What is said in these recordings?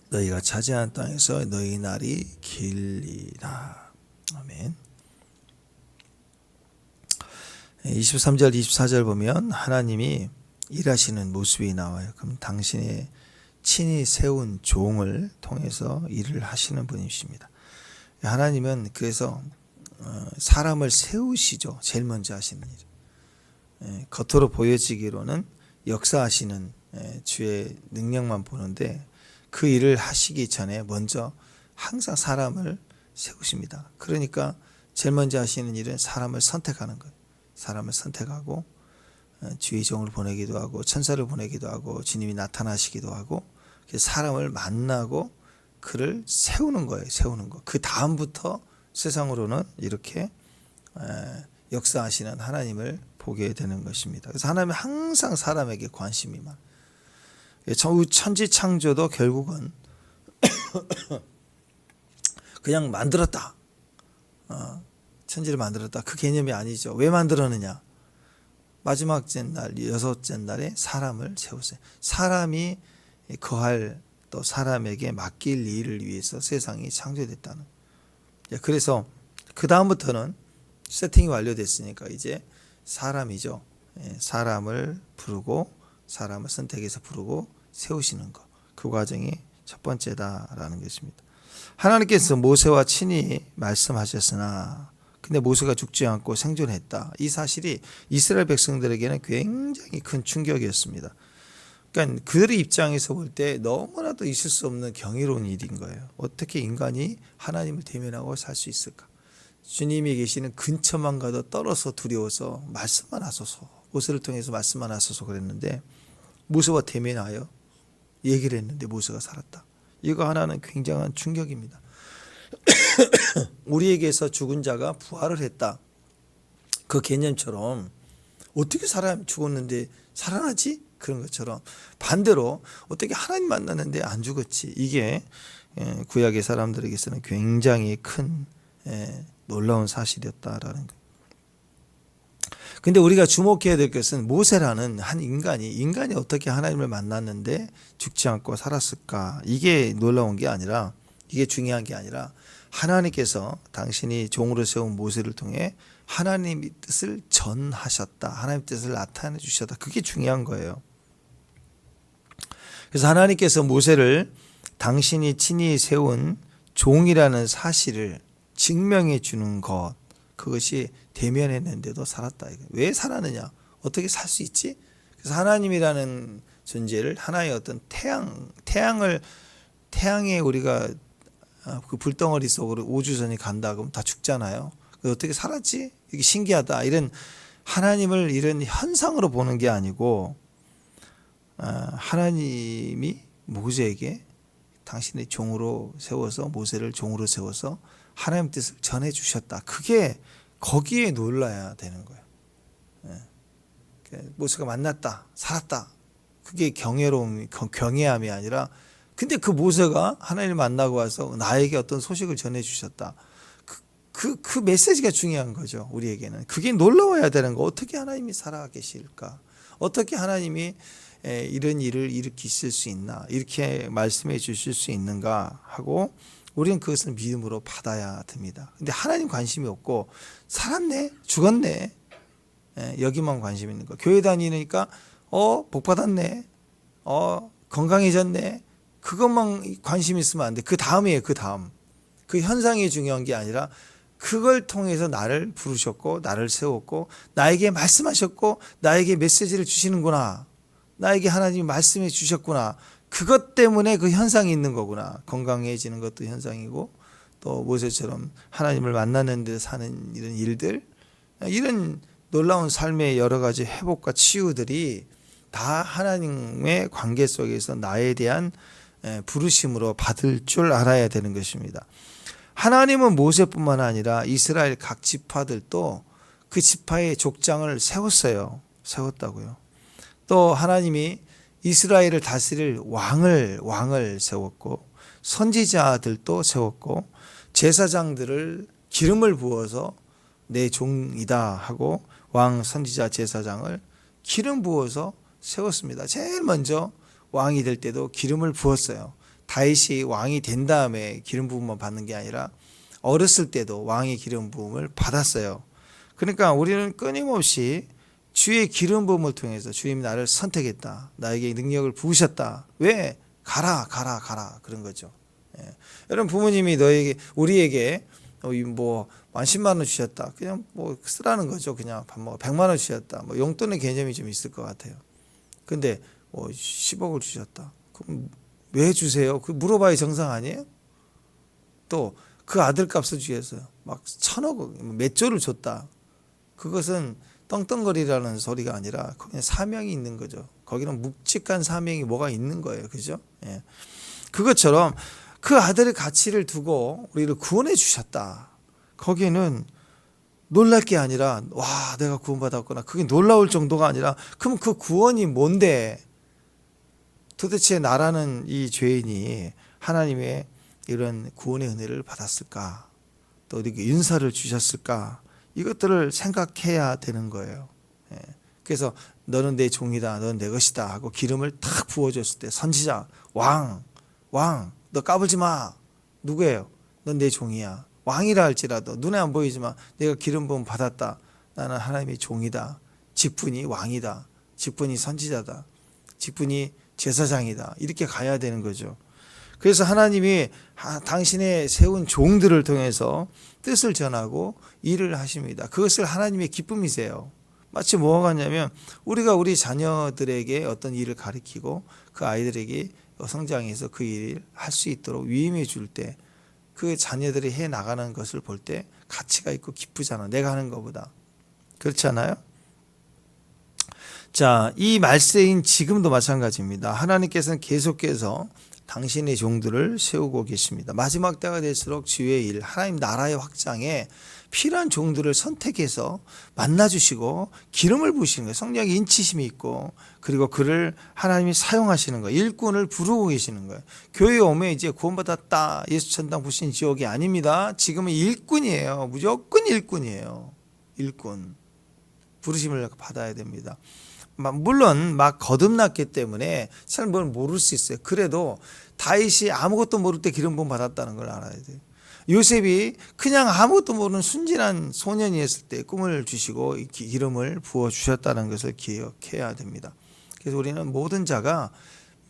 너희가 차지한 땅에서 너희 날이 길리라. 아멘. 23절 24절 보면 하나님이 일하시는 모습이 나와요. 그럼 당신의 친히 세운 종을 통해서 일을 하시는 분이십니다. 하나님은 그래서 사람을 세우시죠. 제일 먼저 하시는 일. 겉으로 보여지기로는 역사하시는 주의 능력만 보는데 그 일을 하시기 전에 먼저 항상 사람을 세우십니다. 그러니까 제일 먼저 하시는 일은 사람을 선택하는 거예요. 사람을 선택하고 주의 종을 보내기도 하고 천사를 보내기도 하고 주님이 나타나시기도 하고 사람을 만나고 그를 세우는 거예요. 세우는 거. 그 다음부터 세상으로는 이렇게 역사하시는 하나님을 보게 되는 것입니다. 그래서 하나님은 항상 사람에게 관심이 많아요. 천지 창조도 결국은 그냥 만들었다. 천지를 만들었다. 그 개념이 아니죠. 왜 만들었느냐? 마지막째 날, 여섯째 날에 사람을 세웠어요. 사람이 거할 또 사람에게 맡길 일을 위해서 세상이 창조됐다는. 그래서 그 다음부터는 세팅이 완료됐으니까 이제 사람이죠. 사람을 부르고 사람을 선택해서 부르고 세우시는 것. 그 과정이 첫 번째다라는 것입니다. 하나님께서 모세와 친히 말씀하셨으나 근데 모세가 죽지 않고 생존했다. 이 사실이 이스라엘 백성들에게는 굉장히 큰 충격이었습니다. 그러니까 그들의 입장에서 볼 때 너무나도 있을 수 없는 경이로운 일인 거예요. 어떻게 인간이 하나님을 대면하고 살 수 있을까? 주님이 계시는 근처만 가도 떨어서 두려워서 말씀만 하소서. 모세를 통해서 말씀만 하소서 그랬는데 모세와 대면하여 얘기를 했는데 모세가 살았다. 이거 하나는 굉장한 충격입니다. 우리에게서 죽은 자가 부활을 했다. 그 개념처럼 어떻게 사람이 죽었는데 살아나지? 그런 것처럼 반대로 어떻게 하나님 만났는데 안 죽었지? 이게 구약의 사람들에게서는 굉장히 큰 놀라운 사실이었다라는 것. 근데 우리가 주목해야 될 것은 모세라는 한 인간이 어떻게 하나님을 만났는데 죽지 않고 살았을까? 이게 놀라운 게 아니라 이게 중요한 게 아니라 하나님께서 당신이 종으로 세운 모세를 통해 하나님의 뜻을 전하셨다. 하나님의 뜻을 나타내 주셨다. 그게 중요한 거예요. 그래서 하나님께서 모세를 당신이 친히 세운 종이라는 사실을 증명해 주는 것, 그것이 대면했는데도 살았다. 왜 살았느냐? 어떻게 살 수 있지? 그래서 하나님이라는 존재를 하나의 어떤 태양에 우리가 그 불덩어리 속으로 우주선이 간다 그러면 다 죽잖아요. 어떻게 살았지? 이게 신기하다. 이런 하나님을 이런 현상으로 보는 게 아니고 하나님이 모세에게 당신의 종으로 세워서 모세를 종으로 세워서 하나님 뜻을 전해 주셨다. 그게 거기에 놀라야 되는 거예요. 모세가 만났다, 살았다. 그게 경외함이 아니라 근데 그 모세가 하나님을 만나고 와서 나에게 어떤 소식을 전해 주셨다. 그 메시지가 중요한 거죠. 우리에게는. 그게 놀라워야 되는 거. 어떻게 하나님이 살아계실까? 어떻게 하나님이 이런 일을 일으키실 수 있나? 이렇게 말씀해 주실 수 있는가? 하고 우리는 그것을 믿음으로 받아야 됩니다. 근데 하나님 관심이 없고 살았네? 죽었네? 여기만 관심 있는 거. 교회 다니니까 복 받았네? 건강해졌네? 그것만 관심 있으면 안 돼. 그 다음이에요. 그 다음. 그 현상이 중요한 게 아니라 그걸 통해서 나를 부르셨고 나를 세웠고 나에게 말씀하셨고 나에게 메시지를 주시는구나. 나에게 하나님이 말씀해 주셨구나. 그것 때문에 그 현상이 있는 거구나. 건강해지는 것도 현상이고 또 모세처럼 하나님을 만나는 데 사는 이런 일들, 이런 놀라운 삶의 여러 가지 회복과 치유들이 다 하나님의 관계 속에서 나에 대한 부르심으로 받을 줄 알아야 되는 것입니다. 하나님은 모세뿐만 아니라 이스라엘 각 지파들도 그 지파의 족장을 세웠다고요. 또 하나님이 이스라엘을 다스릴 왕을 세웠고 선지자들도 세웠고 제사장들을 기름을 부어서 내 종이다 하고 왕, 선지자, 제사장을 기름 부어서 세웠습니다. 제일 먼저 왕이 될 때도 기름을 부었어요. 다윗이 왕이 된 다음에 기름 부음만 받는 게 아니라 어렸을 때도 왕의 기름 부음을 받았어요. 그러니까 우리는 끊임없이 주의 기름 부음을 통해서 주님이 나를 선택했다. 나에게 능력을 부으셨다. 왜? 가라 그런 거죠. 예. 여러분 부모님이 우리에게 뭐 10만 원 주셨다. 그냥 뭐 쓰라는 거죠. 그냥 밥 먹어 100만 원 주셨다. 뭐 용돈의 개념이 좀 있을 것 같아요. 근데 뭐 10억을 주셨다. 그럼 왜 주세요? 그 물어봐야 정상 아니에요? 또 그 아들 값을 주겠어요. 막 1000억 몇 조를 줬다. 그것은 떵떵거리라는 소리가 아니라 그냥 사명이 있는 거죠. 거기는 묵직한 사명이 뭐가 있는 거예요. 그죠? 예. 그것처럼 그 아들의 가치를 두고 우리를 구원해 주셨다. 거기에는 놀랄 게 아니라 와 내가 구원받았구나. 그게 놀라울 정도가 아니라 그럼 그 구원이 뭔데? 도대체 나라는 이 죄인이 하나님의 이런 구원의 은혜를 받았을까? 또 어디게 윤사를 주셨을까? 이것들을 생각해야 되는 거예요. 예. 그래서 너는 내 종이다. 너는 내 것이다. 하고 기름을 탁 부어줬을 때 선지자 왕 너 까불지 마. 누구예요? 넌 내 종이야. 왕이라 할지라도 눈에 안 보이지만 내가 기름 부음 받았다. 나는 하나님의 종이다. 직분이 왕이다. 직분이 선지자다. 직분이 제사장이다. 이렇게 가야 되는 거죠. 그래서 하나님이 당신의 세운 종들을 통해서 뜻을 전하고 일을 하십니다. 그것을 하나님의 기쁨이세요. 마치 뭐가 같냐면 우리가 우리 자녀들에게 어떤 일을 가르치고 그 아이들에게 성장해서 그 일을 할 수 있도록 위임해 줄 때 그 자녀들이 해 나가는 것을 볼 때 가치가 있고 기쁘잖아. 내가 하는 것보다. 그렇지 않아요? 자, 이 말세인 지금도 마찬가지입니다. 하나님께서는 계속해서 당신의 종들을 세우고 계십니다. 마지막 때가 될수록 주의 일, 하나님 나라의 확장에 필요한 종들을 선택해서 만나주시고 기름을 부으시는 거예요. 성령의 인치심이 있고 그리고 그를 하나님이 사용하시는 거예요. 일꾼을 부르고 계시는 거예요. 교회에 오면 이제 구원받았다. 예수 천당 부신 지옥이 아닙니다. 지금은 일꾼이에요. 무조건 일꾼이에요. 일꾼. 부르심을 받아야 됩니다. 물론 막 거듭났기 때문에 잘 뭘 모를 수 있어요. 그래도 다윗이 아무것도 모를 때 기름 부음 받았다는 걸 알아야 돼요. 요셉이 그냥 아무것도 모르는 순진한 소년이었을 때 꿈을 주시고 기름을 부어 주셨다는 것을 기억해야 됩니다. 그래서 우리는 모든 자가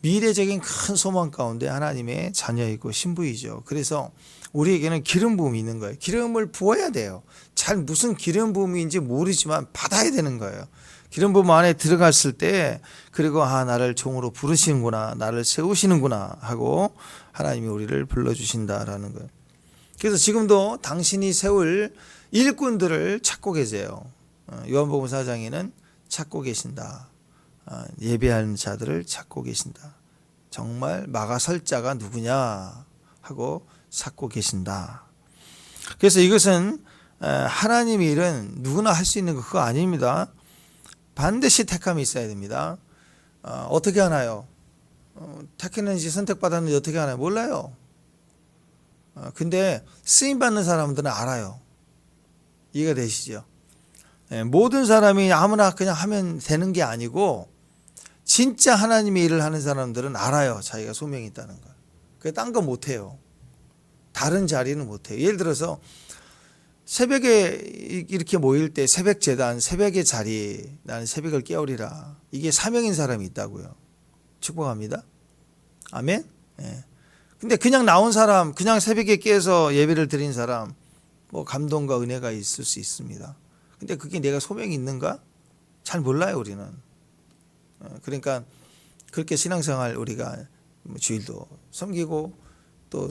미래적인 큰 소망 가운데 하나님의 자녀이고 신부이죠. 그래서 우리에게는 기름 부음이 있는 거예요. 기름을 부어야 돼요. 잘 무슨 기름 부음인지 모르지만 받아야 되는 거예요. 기름 부음 안에 들어갔을 때 그리고 나를 종으로 부르시는구나, 나를 세우시는구나 하고 하나님이 우리를 불러주신다라는 거예요. 그래서 지금도 당신이 세울 일꾼들을 찾고 계세요. 요한복음 4장에는 찾고 계신다. 예배하는 자들을 찾고 계신다. 정말 막아설 자가 누구냐 하고 찾고 계신다. 그래서 이것은 하나님의 일은 누구나 할 수 있는 거 그거 아닙니다. 반드시 택함이 있어야 됩니다. 어떻게 하나요? 택했는지 선택받았는지 어떻게 하나요? 몰라요. 근데 쓰임받는 사람들은 알아요. 이해가 되시죠? 모든 사람이 아무나 그냥 하면 되는 게 아니고 진짜 하나님의 일을 하는 사람들은 알아요. 자기가 소명이 있다는 걸. 그게 딴 거 못해요. 다른 자리는 못해요. 예를 들어서 새벽에 이렇게 모일 때 새벽 재단, 새벽의 자리, 나는 새벽을 깨우리라. 이게 사명인 사람이 있다고요. 축복합니다. 아멘? 예. 근데 그냥 나온 사람, 그냥 새벽에 깨서 예배를 드린 사람, 뭐 감동과 은혜가 있을 수 있습니다. 근데 그게 내가 소명이 있는가? 잘 몰라요, 우리는. 그러니까 그렇게 신앙생활 우리가 주일도 섬기고 또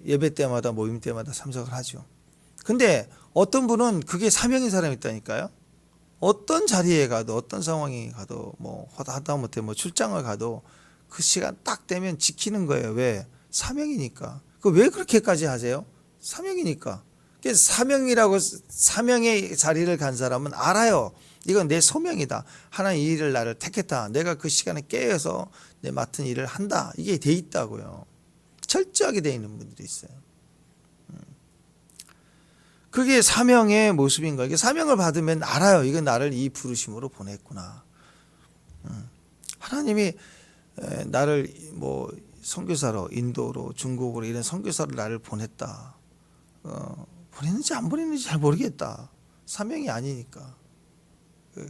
예배 때마다 모임 때마다 참석을 하죠. 근데 어떤 분은 그게 사명인 사람이 있다니까요. 어떤 자리에 가도 어떤 상황에 가도 뭐 하다못해 뭐 출장을 가도 그 시간 딱 되면 지키는 거예요. 왜? 사명이니까. 그 왜 그렇게까지 하세요? 사명이니까. 그래서 사명의 자리를 간 사람은 알아요. 이건 내 소명이다. 하나님 이 일을 나를 택했다. 내가 그 시간에 깨어서 내 맡은 일을 한다. 이게 돼 있다고요. 철저하게 돼 있는 분들이 있어요. 그게 사명의 모습인 거예요. 사명을 받으면 알아요. 이건 나를 이 부르심으로 보냈구나. 하나님이 나를 뭐 선교사로 인도로 중국으로 이런 선교사로 나를 보냈다. 보냈는지 안 보냈는지 잘 모르겠다. 사명이 아니니까.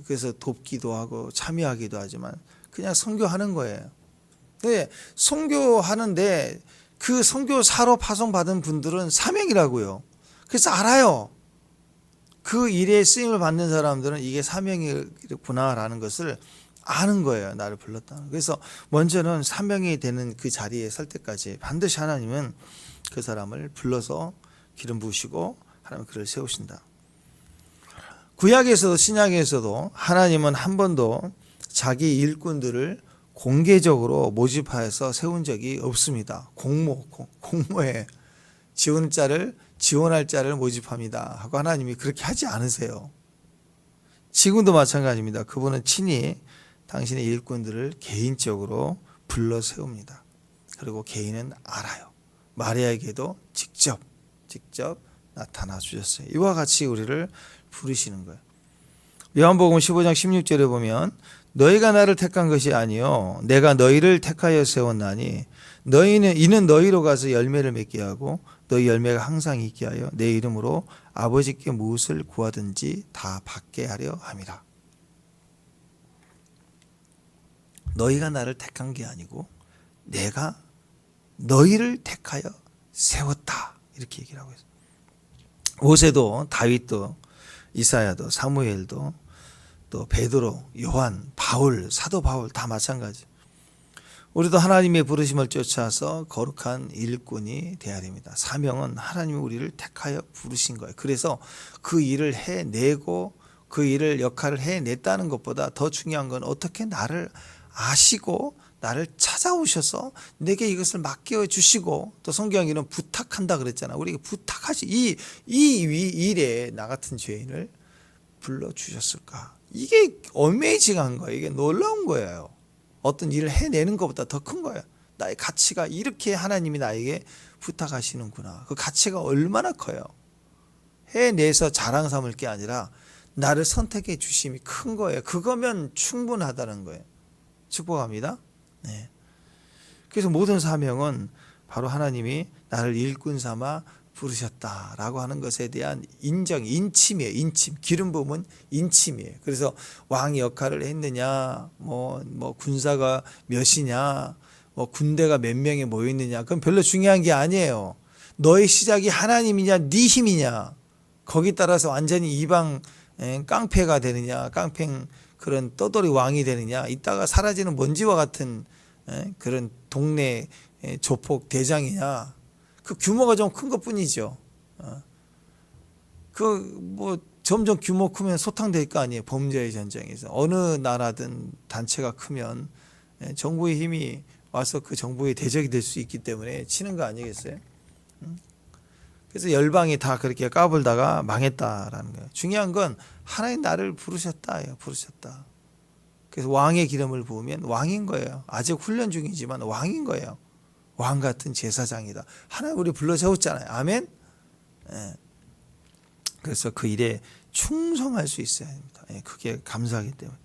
그래서 돕기도 하고 참여하기도 하지만 그냥 선교하는 거예요. 근데 선교하는데 그 선교사로 파송받은 분들은 사명이라고요. 그래서 알아요. 그 일에 쓰임을 받는 사람들은 이게 사명이구나라는 것을 아는 거예요. 나를 불렀다. 그래서 먼저는 사명이 되는 그 자리에 설 때까지 반드시 하나님은 그 사람을 불러서 기름 부으시고 하나님 그를 세우신다. 구약에서도 신약에서도 하나님은 한 번도 자기 일꾼들을 공개적으로 모집하여서 세운 적이 없습니다. 공모에 지원할 자를 모집합니다 하고 하나님이 그렇게 하지 않으세요. 지금도 마찬가지입니다. 그분은 친히 당신의 일꾼들을 개인적으로 불러 세웁니다. 그리고 개인은 알아요. 마리아에게도 직접 나타나 주셨어요. 이와 같이 우리를 부르시는 거예요. 요한복음 15장 16절에 보면 너희가 나를 택한 것이 아니요 내가 너희를 택하여 세웠나니 이는 너희로 가서 열매를 맺게 하고 너희 열매가 항상 있게 하여 내 이름으로 아버지께 무엇을 구하든지 다 받게 하려 함이라. 너희가 나를 택한 게 아니고 내가 너희를 택하여 세웠다. 이렇게 얘기를 하고 있어요. 모세도 다윗도 이사야도 사무엘도 또 베드로, 요한, 바울, 사도 바울 다 마찬가지. 우리도 하나님의 부르심을 쫓아서 거룩한 일꾼이 되어야 됩니다. 사명은 하나님이 우리를 택하여 부르신 거예요. 그래서 그 일을 해내고 그 일을 역할을 해냈다는 것보다 더 중요한 건 어떻게 나를 아시고 나를 찾아오셔서 내게 이것을 맡겨 주시고 또 성경에는 부탁한다 그랬잖아. 우리가 부탁하지 이 일에 나 같은 죄인을 불러 주셨을까? 이게 어메이징한 거예요. 이게 놀라운 거예요. 어떤 일을 해내는 것보다 더 큰 거예요. 나의 가치가 이렇게 하나님이 나에게 부탁하시는구나. 그 가치가 얼마나 커요. 해내서 자랑 삼을 게 아니라 나를 선택해 주심이 큰 거예요. 그거면 충분하다는 거예요. 축복합니다. 네. 그래서 모든 사명은 바로 하나님이 나를 일꾼 삼아 부르셨다라고 하는 것에 대한 인정, 인침이에요. 인침. 기름 부음은 인침이에요. 그래서 왕 역할을 했느냐, 뭐 군사가 몇이냐, 뭐 군대가 몇 명이 모여 있느냐, 그건 별로 중요한 게 아니에요. 너의 시작이 하나님이냐, 네 힘이냐, 거기 따라서 완전히 이방 깡패가 되느냐, 깡패 그런 떠돌이 왕이 되느냐, 이따가 사라지는 먼지와 같은 그런 동네 조폭 대장이냐, 그 규모가 좀 큰 것뿐이죠. 그 뭐 점점 규모 크면 소탕될 거 아니에요. 범죄의 전쟁에서 어느 나라든 단체가 크면 정부의 힘이 와서 그 정부의 대적이 될 수 있기 때문에 치는 거 아니겠어요? 그래서 열방이 다 그렇게 까불다가 망했다라는 거예요. 중요한 건 하나님 나를 부르셨다예요. 부르셨다. 그래서 왕의 기름을 부으면 왕인 거예요. 아직 훈련 중이지만 왕인 거예요. 왕 같은 제사장이다. 하나님 우리 불러 세웠잖아요. 아멘. 예. 그래서 그 일에 충성할 수 있어야 됩니다. 예. 그게 감사하기 때문에.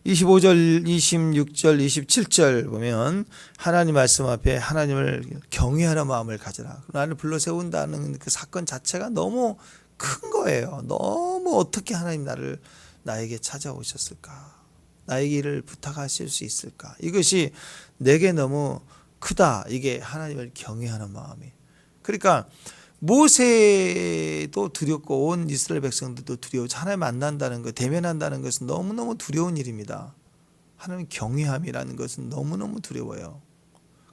25절, 26절, 27절 보면 하나님 말씀 앞에 하나님을 경외하는 마음을 가져라. 나를 불러 세운다는 그 사건 자체가 너무 큰 거예요. 너무 어떻게 하나님 나에게 찾아오셨을까? 나에게 일을 부탁하실 수 있을까? 이것이 내게 너무 크다. 이게 하나님을 경외하는 마음이. 그러니까 모세도 두렵고 온 이스라엘 백성들도 두려워서 하나님 만난다는 것, 대면한다는 것은 너무너무 두려운 일입니다. 하나님 경외함이라는 것은 너무너무 두려워요.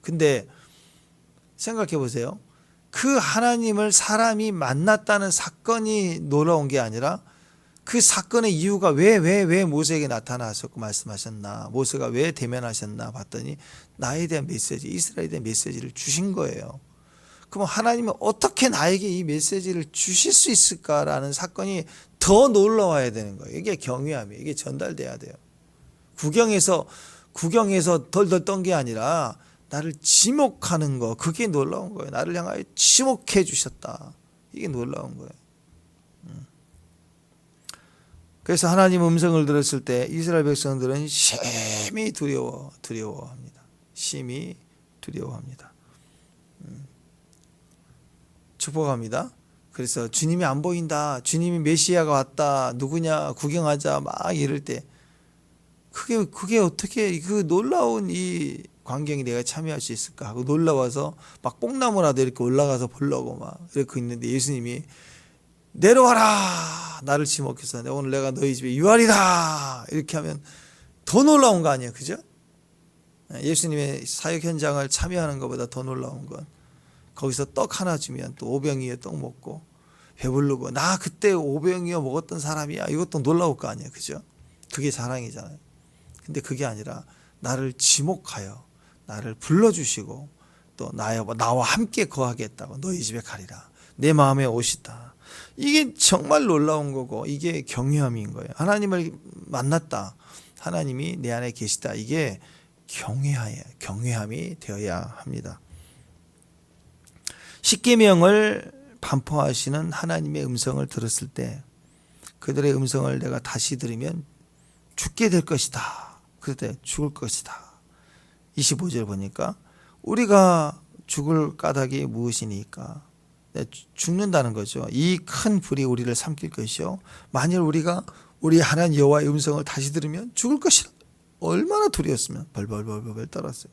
근데 생각해 보세요. 그 하나님을 사람이 만났다는 사건이 놀라운 게 아니라 그 사건의 이유가 왜 모세에게 나타나셨고 말씀하셨나, 모세가 왜 대면하셨나 봤더니 나에 대한 메시지, 이스라엘에 대한 메시지를 주신 거예요. 그럼 하나님은 어떻게 나에게 이 메시지를 주실 수 있을까라는 사건이 더 놀라워야 되는 거예요. 이게 경외함이에요. 이게 전달돼야 돼요. 구경에서 덜덜 떤 게 아니라 나를 지목하는 거, 그게 놀라운 거예요. 나를 향하여 지목해 주셨다. 이게 놀라운 거예요. 그래서 하나님 음성을 들었을 때 이스라엘 백성들은 심히 두려워합니다. 심히 두려워합니다. 축복합니다. 그래서 주님이 안 보인다, 주님이 메시아가 왔다, 누구냐 구경하자 막 이럴 때 그게 어떻게 그 놀라운 이 광경이 내가 참여할 수 있을까 하고 놀라워서 막 뽕나무라도 이렇게 올라가서 보려고 막 이렇게 있는데 예수님이 내려와라, 나를 지목해서 오늘 내가 너희 집에 유하리라 이렇게 하면 더 놀라운 거 아니에요, 그죠? 예수님의 사역 현장을 참여하는 것보다 더 놀라운 건 거기서 떡 하나 주면 또 오병이어 떡 먹고 배부르고 나 그때 오병이어 먹었던 사람이야, 이것도 놀라울 거 아니에요, 그죠? 그게 자랑이잖아요. 근데 그게 아니라 나를 지목하여 나를 불러주시고 또 나와 함께 거하겠다고 너희 집에 가리라, 내 마음에 오시다. 이게 정말 놀라운 거고 이게 경외함인 거예요. 하나님을 만났다, 하나님이 내 안에 계시다, 이게 경외함이 되어야 합니다. 십계명을 반포하시는 하나님의 음성을 들었을 때 그들의 음성을 내가 다시 들으면 죽게 될 것이다, 그때 죽을 것이다. 25절 보니까 우리가 죽을 까닭이 무엇이니까 죽는다는 거죠. 이 큰 불이 우리를 삼킬 것이요 만일 우리가 우리 하나님 여호와의 음성을 다시 들으면 죽을 것이다. 얼마나 두려웠으면 벌벌벌벌 떨었어요.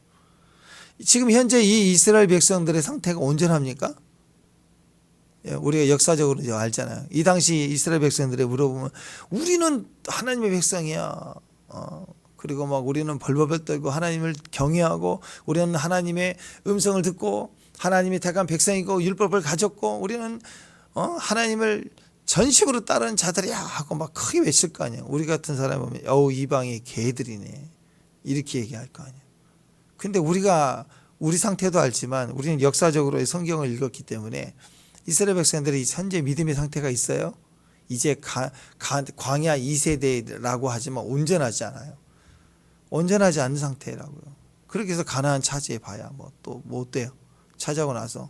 지금 현재 이 이스라엘 백성들의 상태가 온전합니까? 우리가 역사적으로 이제 알잖아요. 이 당시 이스라엘 백성들에 물어보면 우리는 하나님의 백성이야. 그리고 막 우리는 벌벌벌 떨고 하나님을 경외하고 우리는 하나님의 음성을 듣고 하나님이 택한 백성이고 율법을 가졌고 우리는 하나님을 전식으로 따르는 자들이야 하고 막 크게 외칠 거 아니에요. 우리 같은 사람 보면 이방이 개들이네 이렇게 얘기할 거 아니에요. 근데 우리가 우리 상태도 알지만 우리는 역사적으로 성경을 읽었기 때문에 이스라엘 백성들이 현재 믿음의 상태가 있어요. 이제 광야 2세대라고 하지만 온전하지 않아요. 온전하지 않은 상태라고요. 그렇게 해서 가나안 차지해 봐야 또 뭐 어때요? 차지하고 나서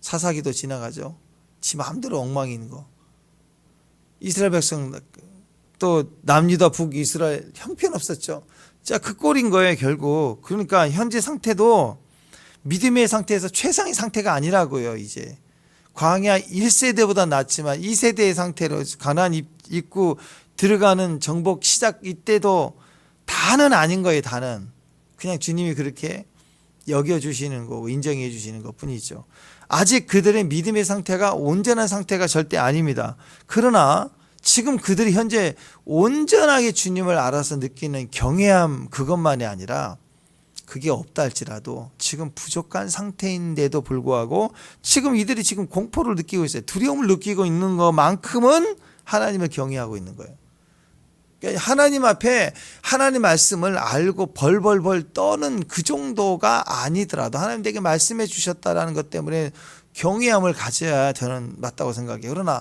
사사기도 지나가죠. 지 마음대로 엉망인 거. 이스라엘 백성 또 남유다 북이스라엘 형편없었죠. 자, 그 꼴인 거예요 결국. 그러니까 현재 상태도 믿음의 상태에서 최상의 상태가 아니라고요. 이제 광야 1세대보다 낫지만 2세대의 상태로 가나안 입구 들어가는 정복 시작 이때도 다는 아닌 거예요. 다는 그냥 주님이 그렇게 여겨주시는 거고 인정해 주시는 것 뿐이죠. 아직 그들의 믿음의 상태가 온전한 상태가 절대 아닙니다. 그러나 지금 그들이 현재 온전하게 주님을 알아서 느끼는 경외함 그것만이 아니라 그게 없다 할지라도 지금 부족한 상태인데도 불구하고 지금 이들이 지금 공포를 느끼고 있어요. 두려움을 느끼고 있는 것만큼은 하나님을 경외하고 있는 거예요. 그러니까 하나님 앞에 하나님 말씀을 알고 벌벌벌 떠는 그 정도가 아니더라도 하나님 내게 말씀해 주셨다라는 것 때문에 경외함을 가져야 저는 맞다고 생각해요. 그러나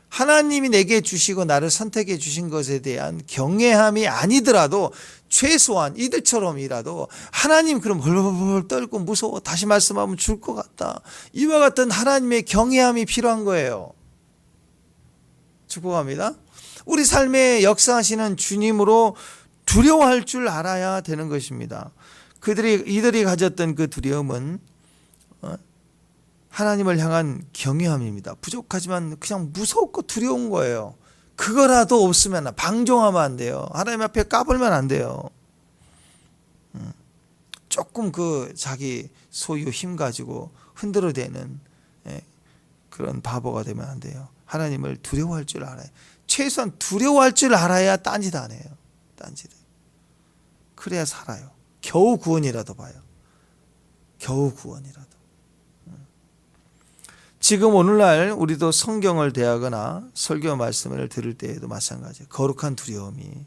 하나님이 내게 주시고 나를 선택해 주신 것에 대한 경외함이 아니더라도 최소한 이들처럼이라도 하나님 그럼 벌벌벌 떨고 무서워 다시 말씀하면 죽을 것 같다. 이와 같은 하나님의 경외함이 필요한 거예요. 축복합니다. 우리 삶에 역사하시는 주님으로 두려워할 줄 알아야 되는 것입니다. 이들이 가졌던 그 두려움은 하나님을 향한 경외함입니다. 부족하지만 그냥 무섭고 두려운 거예요. 그거라도 없으면 방종하면 안 돼요. 하나님 앞에 까불면 안 돼요. 조금 그 자기 소유 힘 가지고 흔들어대는 그런 바보가 되면 안 돼요. 하나님을 두려워할 줄 알아요. 최소한 두려워할 줄 알아야 딴짓 안 해요. 딴짓. 그래야 살아요. 겨우 구원이라도 봐요. 겨우 구원이라도. 지금 오늘날 우리도 성경을 대하거나 설교 말씀을 들을 때에도 마찬가지예요. 거룩한 두려움이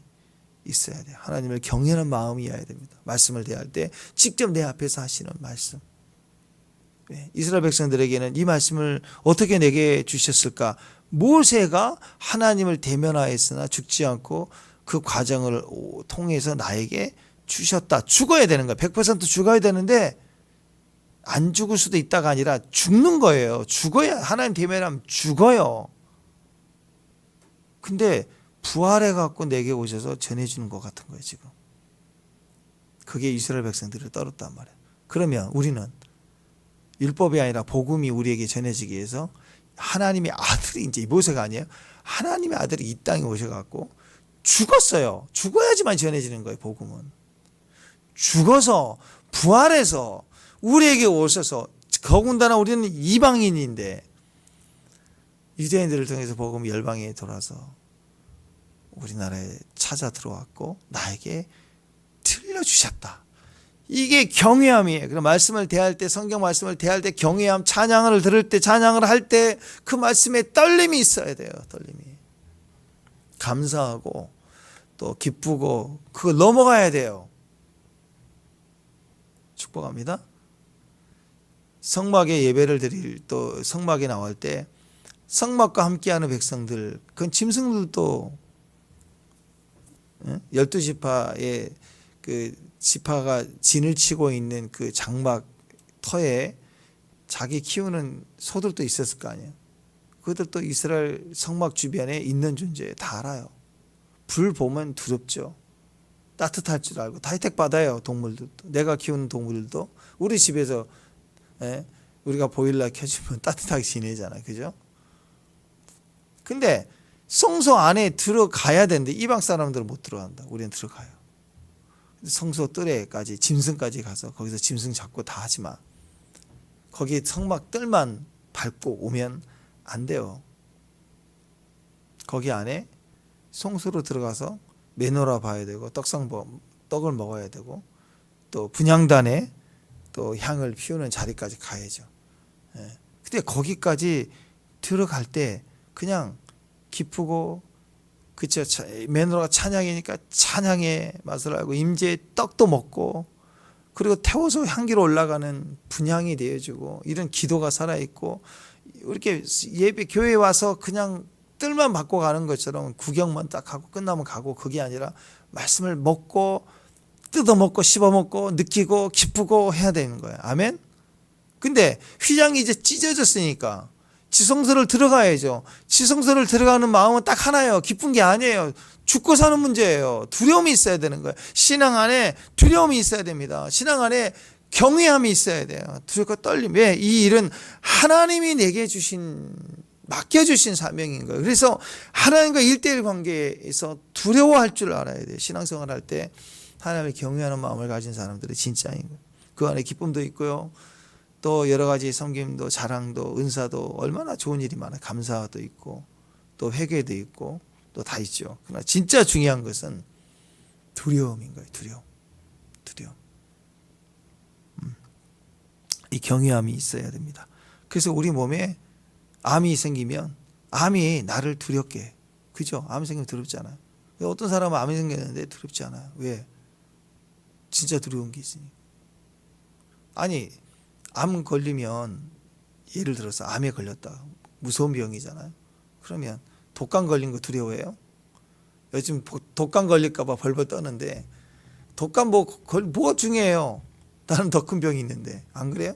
있어야 돼요. 하나님을 경외하는 마음이어야 됩니다. 말씀을 대할 때 직접 내 앞에서 하시는 말씀. 이스라엘 백성들에게는 이 말씀을 어떻게 내게 주셨을까? 모세가 하나님을 대면하였으나 죽지 않고 그 과정을 통해서 나에게 주셨다. 죽어야 되는 거야. 100% 죽어야 되는데 안 죽을 수도 있다가 아니라 죽는 거예요. 죽어야 하나님 대면하면 죽어요. 근데 부활해 갖고 내게 오셔서 전해주는 것 같은 거예요. 지금 그게 이스라엘 백성들을 떨었단 말이에요. 그러면 우리는 율법이 아니라 복음이 우리에게 전해지기 위해서 하나님의 아들이 이제 모세가 아니에요. 하나님의 아들이 이 땅에 오셔갖고 죽었어요. 죽어야지만 전해지는 거예요. 복음은. 죽어서 부활해서 우리에게 오셔서, 더군다나 우리는 이방인인데 유대인들을 통해서 복음이 열방에 돌아서 우리나라에 찾아 들어왔고 나에게 들려주셨다. 이게 경외함이에요. 그럼 말씀을 대할 때, 성경 말씀을 대할 때 경외함, 찬양을 들을 때, 찬양을 할 때 그 말씀에 떨림이 있어야 돼요. 떨림이. 감사하고 또 기쁘고 그걸 넘어가야 돼요. 축복합니다. 성막에 예배를 드릴, 또 성막에 나올 때 성막과 함께하는 백성들, 그건 짐승들도 12지파의 그 지파가 진을 치고 있는 그 장막 터에 자기 키우는 소들도 있었을 거 아니에요. 그들도 이스라엘 성막 주변에 있는 존재예요. 다 알아요. 불 보면 두렵죠. 따뜻할 줄 알고 다 혜택 받아요. 동물들도. 내가 키우는 동물들도 우리 집에서 우리가 보일러 켜주면 따뜻하게 지내잖아요. 그죠? 근데 성소 안에 들어가야 되는데 이방 사람들은 못 들어간다. 우리는 들어가요. 성소 뜰에까지, 짐승까지 가서 거기서 짐승 잡고 다 하지만 거기 성막 뜰만 밟고 오면 안 돼요. 거기 안에 성소로 들어가서 메노라 봐야 되고 떡을 먹어야 되고 또 분향단에 또 향을 피우는 자리까지 가야죠. 근데 거기까지 들어갈 때 그냥 기쁘고, 그쵸, 메노라가 찬양이니까 찬양의 맛을 알고 임재의 떡도 먹고, 그리고 태워서 향기로 올라가는 분향이 되어주고, 이런 기도가 살아있고, 이렇게 예배 교회에 와서 그냥 뜰만 받고 가는 것처럼 구경만 딱 하고 끝나면 가고, 그게 아니라 말씀을 먹고 뜯어먹고 씹어먹고 느끼고 기쁘고 해야 되는 거예요. 아멘. 근데 휘장이 이제 찢어졌으니까 지성소를 들어가야죠. 지성소를 들어가는 마음은 딱 하나예요. 기쁜 게 아니에요. 죽고 사는 문제예요. 두려움이 있어야 되는 거예요. 신앙 안에 두려움이 있어야 됩니다. 신앙 안에 경외함이 있어야 돼요. 두렵고 떨림. 왜? 이 일은 하나님이 내게 맡겨주신 사명인 거예요. 그래서 하나님과 1:1 관계에서 두려워할 줄 알아야 돼요. 신앙생활 할 때 하나님을 경외하는 마음을 가진 사람들이 진짜인 거예요. 그 안에 기쁨도 있고요. 또 여러 가지 섬김도, 자랑도, 은사도 얼마나 좋은 일이 많아요. 감사도 있고 또 회개도 있고 또 다 있죠. 그러나 진짜 중요한 것은 두려움인 거예요. 두려움. 이 경외함이 있어야 됩니다. 그래서 우리 몸에 암이 생기면 암이 나를 두렵게 해. 그죠? 암이 생기면 두렵잖아요. 어떤 사람은 암이 생겼는데 두렵지 않아요. 왜? 진짜 두려운 게 있으니까. 아니, 암 걸리면 예를 들어서 암에 걸렸다. 무서운 병이잖아요. 그러면 독감 걸린 거 두려워해요? 요즘 독감 걸릴까 봐 벌벌 떠는데 독감 뭐가 중요해요? 다른 더 큰 병이 있는데. 안 그래요?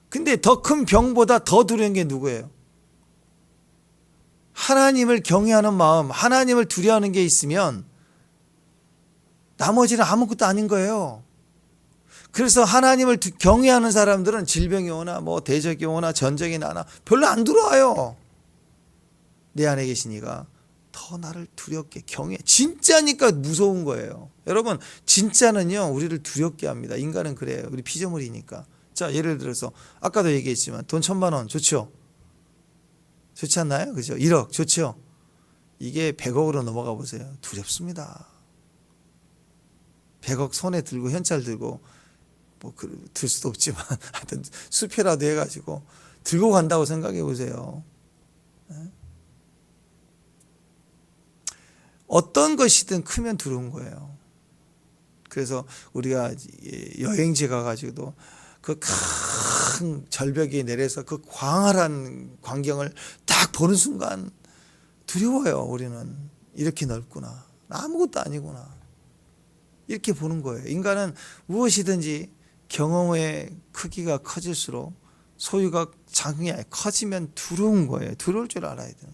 근데 더 큰 병보다 더 두려운 게 누구예요? 하나님을 경외하는 마음, 하나님을 두려워하는 게 있으면 나머지는 아무것도 아닌 거예요. 그래서 하나님을 경외하는 사람들은 질병이 오나 뭐 대적이 오나 전쟁이 나나 별로 안 들어와요. 내 안에 계시니까 더 나를 두렵게 경외. 진짜니까 무서운 거예요. 여러분, 진짜는요 우리를 두렵게 합니다. 인간은 그래요. 우리 피조물이니까. 자, 예를 들어서 아까도 얘기했지만 돈 1,000만 원 좋죠? 좋지 않나요? 그죠? 1억 좋죠? 이게 100억으로 넘어가 보세요. 두렵습니다. 100억 손에 들고 현찰 들고 들 수도 없지만 하여튼 수표라도 해가지고 들고 간다고 생각해 보세요. 어떤 것이든 크면 두려운 거예요. 그래서 우리가 여행지 가가지고도 그 큰 절벽에 내려서 그 광활한 광경을 딱 보는 순간 두려워요. 우리는 이렇게 넓구나. 아무것도 아니구나. 이렇게 보는 거예요. 인간은 무엇이든지 경험의 크기가 커질수록 소유가 장이 커지면 두려운 거예요. 두려울 줄 알아야 돼요.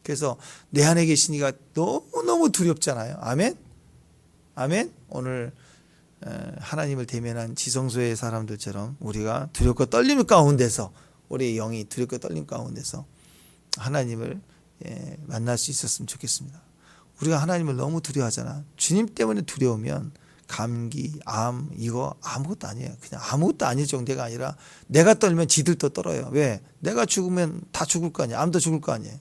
그래서 내 안에 계시니까 너무너무 두렵잖아요. 아멘? 아멘? 오늘 하나님을 대면한 지성소의 사람들처럼 우리가 두렵고 떨림 가운데서, 우리의 영이 두렵고 떨림 가운데서 하나님을 만날 수 있었으면 좋겠습니다. 우리가 하나님을 너무 두려워하잖아. 주님 때문에 두려우면 감기, 암, 이거 아무것도 아니에요. 그냥 아무것도 아닐 정도가 아니라 내가 떨면 지들도 떨어요. 왜? 내가 죽으면 다 죽을 거 아니야. 암도 죽을 거 아니에요.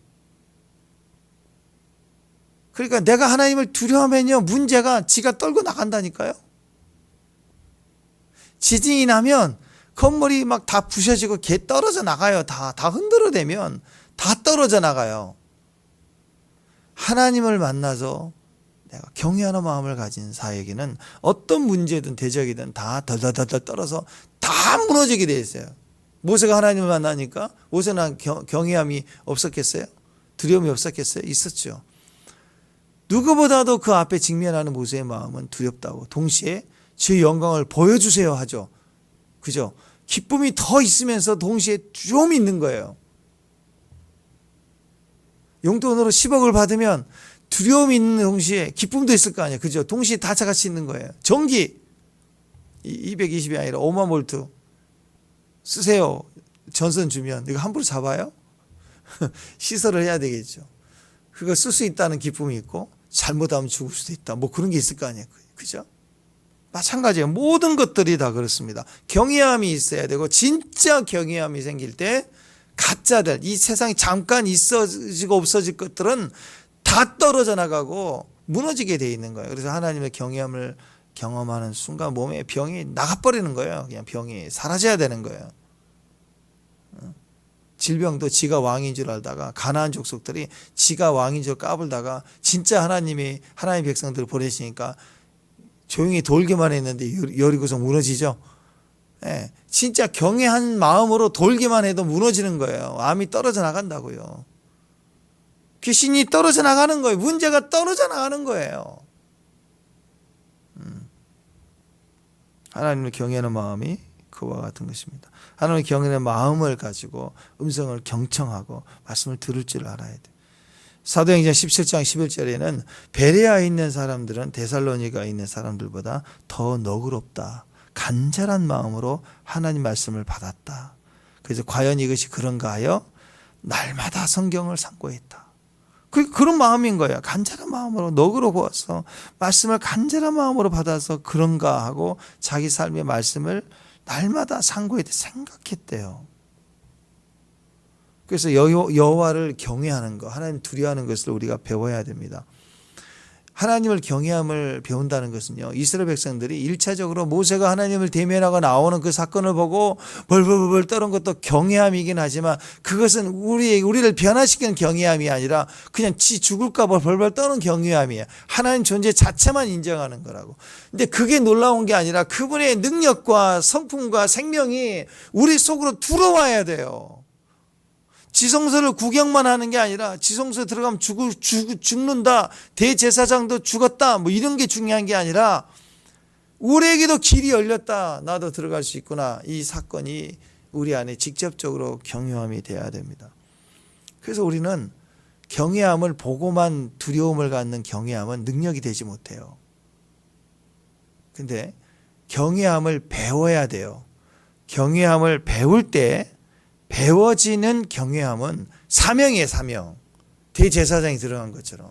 그러니까 내가 하나님을 두려워하면요, 문제가 지가 떨고 나간다니까요. 지진이 나면 건물이 막 다 부셔지고 개 떨어져 나가요. 다 흔들어대면 다 떨어져 나가요. 하나님을 만나서 내가 경외하는 마음을 가진 자에게는 어떤 문제든 대적이든 다 덜덜덜 떨어서 다 무너지게 돼 있어요. 모세가 하나님을 만나니까 모세는 경외함이 없었겠어요? 두려움이 없었겠어요? 있었죠. 누구보다도 그 앞에 직면하는 모세의 마음은 두렵다고, 동시에 제 영광을 보여주세요 하죠. 그죠? 기쁨이 더 있으면서 동시에 두려움이 있는 거예요. 용돈으로 10억을 받으면 두려움이 있는 동시에 기쁨도 있을 거 아니에요. 그죠? 동시에 다 같이 있는 거예요. 전기 220이 아니라 5만 볼트 쓰세요. 전선 주면 이거 함부로 잡아요? 시설을 해야 되겠죠. 그거 쓸 수 있다는 기쁨이 있고 잘못하면 죽을 수도 있다. 뭐 그런 게 있을 거 아니에요. 그죠? 마찬가지예요. 모든 것들이 다 그렇습니다. 경외함이 있어야 되고, 진짜 경외함이 생길 때 가짜들, 이 세상에 잠깐 있어지고 없어질 것들은 다 떨어져 나가고 무너지게 돼 있는 거예요. 그래서 하나님의 경외함을 경험하는 순간 몸에 병이 나가버리는 거예요. 그냥 병이 사라져야 되는 거예요. 질병도 지가 왕인 줄 알다가, 가나안 족속들이 지가 왕인 줄 까불다가 진짜 하나님의 백성들을 보내시니까 조용히 돌기만 했는데 여리고서 무너지죠. 예, 진짜 경외한 마음으로 돌기만 해도 무너지는 거예요. 암이 떨어져 나간다고요. 귀신이 떨어져 나가는 거예요. 문제가 떨어져 나가는 거예요. 하나님을 경외하는 마음이 그와 같은 것입니다. 하나님을 경외하는 마음을 가지고 음성을 경청하고 말씀을 들을 줄 알아야 돼. 사도행전 17장 11절에는 베레아에 있는 사람들은 데살로니가에 있는 사람들보다 더 너그럽다, 간절한 마음으로 하나님 말씀을 받았다. 그래서 과연 이것이 그런가 하여 날마다 성경을 상고했다. 그런 마음인 거예요. 간절한 마음으로 너그러워서 말씀을 간절한 마음으로 받아서 그런가 하고 자기 삶의 말씀을 날마다 상고했대, 생각했대요. 그래서 여호와를 경외하는 것, 하나님 두려워하는 것을 우리가 배워야 됩니다. 하나님을 경외함을 배운다는 것은요, 이스라엘 백성들이 1차적으로 모세가 하나님을 대면하고 나오는 그 사건을 보고 벌벌벌 떠는 것도 경외함이긴 하지만, 그것은 우리를 변화시키는 경외함이 아니라 그냥 지 죽을까 봐 벌벌 떠는 경외함이에요. 하나님 존재 자체만 인정하는 거라고. 근데 그게 놀라운 게 아니라 그분의 능력과 성품과 생명이 우리 속으로 들어와야 돼요. 지성소를 구경만 하는 게 아니라 지성소에 들어가면 죽는다, 대제사장도 죽었다, 뭐 이런 게 중요한 게 아니라 우리에게도 길이 열렸다, 나도 들어갈 수 있구나, 이 사건이 우리 안에 직접적으로 경외함이 돼야 됩니다. 그래서 우리는 경외함을 보고만 두려움을 갖는 경외함은 능력이 되지 못해요. 근데 경외함을 배워야 돼요. 경외함을 배울 때 배워지는 경외함은 사명이에요, 사명. 대제사장이 들어간 것처럼.